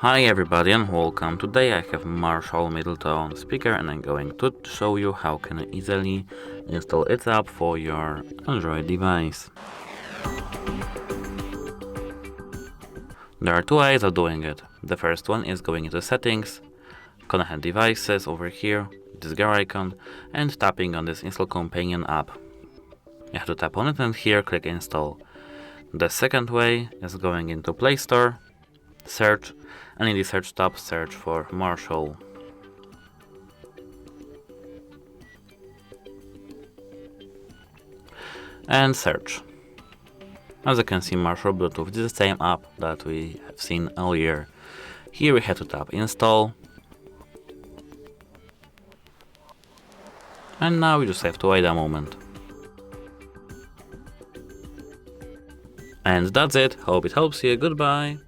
Hi everybody and welcome. Today I have MARSHALL Middleton speaker and I'm going to show you how can you easily install it up for your Android device. There are two ways of doing it. The first one is going into settings, connect devices over here, this gear icon, and tapping on this install companion app. You have to tap on it and here click install. The second way is going into Play Store, search, and in the search tab search for Marshall. And search. As you can see, MARSHALL Bluetooth is the same app that we have seen earlier. Here we have to tap install. And now we just have to wait a moment. And that's it. Hope it helps you. Goodbye.